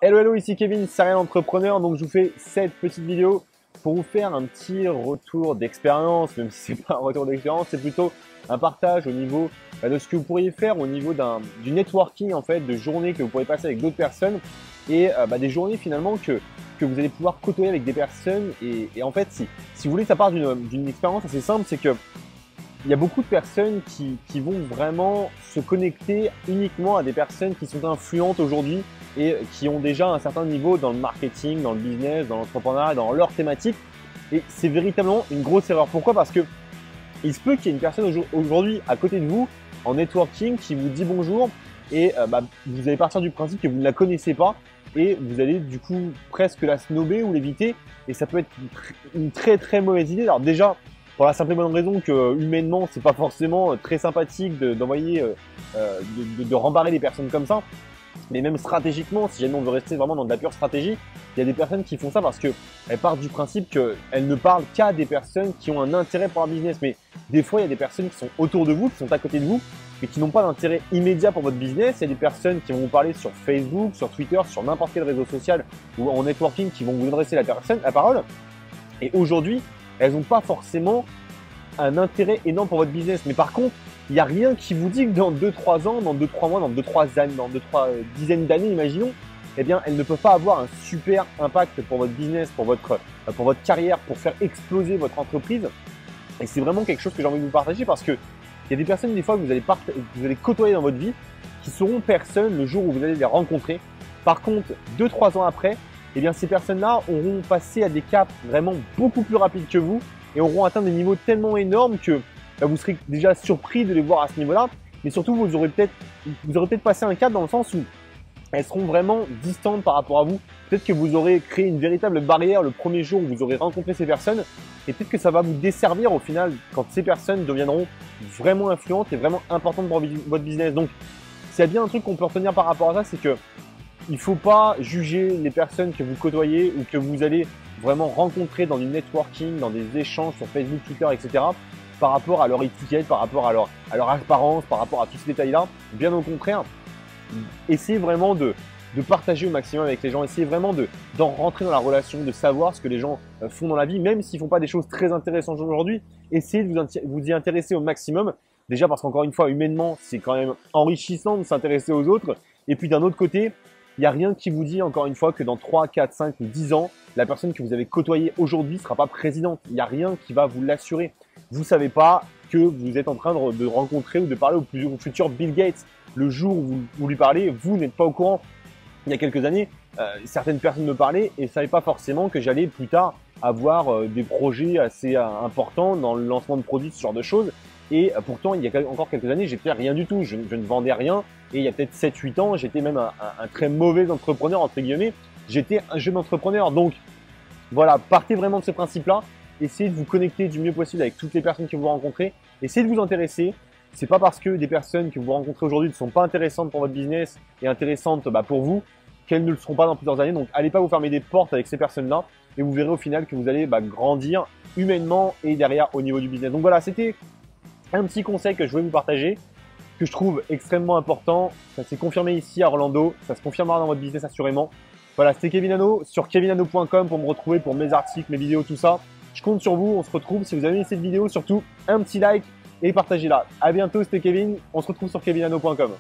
Hello, hello, ici Kevin, serial entrepreneur. Donc, je vous fais cette petite vidéo pour vous faire un petit retour d'expérience, même si c'est pas un retour d'expérience, c'est plutôt un partage au niveau de ce que vous pourriez faire au niveau du networking, en fait, de journées que vous pourrez passer avec d'autres personnes et des journées finalement que vous allez pouvoir côtoyer avec des personnes. Et en fait, si vous voulez, ça part d'une expérience assez simple, c'est que il y a beaucoup de personnes qui vont vraiment se connecter uniquement à des personnes qui sont influentes aujourd'hui et qui ont déjà un certain niveau dans le marketing, dans le business, dans l'entrepreneuriat, dans leur thématique. Et c'est véritablement une grosse erreur. Pourquoi? Parce que il se peut qu'il y ait une personne aujourd'hui à côté de vous en networking qui vous dit bonjour et vous allez partir du principe que vous ne la connaissez pas et vous allez du coup presque la snober ou l'éviter et ça peut être une très très mauvaise idée. Alors déjà, pour la simple et bonne raison que humainement, c'est pas forcément très sympathique d'envoyer, de rembarrer les personnes comme ça. Mais même stratégiquement, si jamais on veut rester vraiment dans de la pure stratégie, il y a des personnes qui font ça parce qu'elles partent du principe qu'elles ne parlent qu'à des personnes qui ont un intérêt pour leur business. Mais des fois, il y a des personnes qui sont autour de vous, qui sont à côté de vous, mais qui n'ont pas d'intérêt immédiat pour votre business. Il y a des personnes qui vont vous parler sur Facebook, sur Twitter, sur n'importe quel réseau social ou en networking qui vont vous adresser la parole. Et aujourd'hui, elles n'ont pas forcément un intérêt énorme pour votre business. Mais par contre, il n'y a rien qui vous dit que dans 2-3 ans, dans 2-3 mois, dans 2-3 années, dans 2-3 dizaines d'années, imaginons, eh bien, elles ne peuvent pas avoir un super impact pour votre business, pour votre carrière, pour faire exploser votre entreprise. Et c'est vraiment quelque chose que j'ai envie de vous partager parce que il y a des personnes, des fois, que vous allez côtoyer dans votre vie, qui seront personnes le jour où vous allez les rencontrer. Par contre, 2-3 ans après, eh bien, ces personnes-là auront passé à des caps vraiment beaucoup plus rapides que vous et auront atteint des niveaux tellement énormes que vous serez déjà surpris de les voir à ce niveau-là. Mais surtout, vous aurez peut-être passé un cap dans le sens où elles seront vraiment distantes par rapport à vous. Peut-être que vous aurez créé une véritable barrière le premier jour où vous aurez rencontré ces personnes. Et peut-être que ça va vous desservir au final quand ces personnes deviendront vraiment influentes et vraiment importantes pour votre business. Donc, s'il y a bien un truc qu'on peut retenir par rapport à ça, c'est que il ne faut pas juger les personnes que vous côtoyez ou que vous allez vraiment rencontrer dans du networking, dans des échanges sur Facebook, Twitter, etc. par rapport à leur étiquette, par rapport à leur apparence, par rapport à tous ces détails-là. Bien au contraire, essayez vraiment de partager au maximum avec les gens, essayez vraiment d'en rentrer dans la relation, de savoir ce que les gens font dans la vie, même s'ils font pas des choses très intéressantes aujourd'hui, essayez de vous y intéresser au maximum. Déjà parce qu'encore une fois, humainement, c'est quand même enrichissant de s'intéresser aux autres. Et puis d'un autre côté, il n'y a rien qui vous dit, encore une fois, que dans 3, 4, 5 ou 10 ans, la personne que vous avez côtoyée aujourd'hui ne sera pas présidente. Il n'y a rien qui va vous l'assurer. Vous ne savez pas que vous êtes en train de rencontrer ou de parler au futur Bill Gates. Le jour où vous lui parlez, vous n'êtes pas au courant. Il y a quelques années, certaines personnes me parlaient et ne savaient pas forcément que j'allais plus tard avoir des projets assez importants dans le lancement de produits, ce genre de choses. Et pourtant, il y a encore quelques années, j'étais rien du tout. Je ne vendais rien. Et il y a peut-être 7-8 ans, j'étais même un très mauvais entrepreneur, entre guillemets. J'étais un jeune entrepreneur. Donc, voilà, partez vraiment de ce principe-là. Essayez de vous connecter du mieux possible avec toutes les personnes que vous rencontrez. Essayez de vous intéresser. C'est pas parce que des personnes que vous rencontrez aujourd'hui ne sont pas intéressantes pour votre business et intéressantes pour vous qu'elles ne le seront pas dans plusieurs années. Donc, allez pas vous fermer des portes avec ces personnes-là. Et vous verrez au final que vous allez grandir humainement et derrière au niveau du business. Donc voilà, c'était un petit conseil que je voulais vous partager, que je trouve extrêmement important. Ça s'est confirmé ici à Orlando, ça se confirmera dans votre business assurément. Voilà, c'était Kevin Hano sur kevinhano.com pour me retrouver pour mes articles, mes vidéos, tout ça. Je compte sur vous, on se retrouve. Si vous avez aimé cette vidéo, surtout un petit like et partagez-la. À bientôt, c'était Kevin, on se retrouve sur kevinhano.com.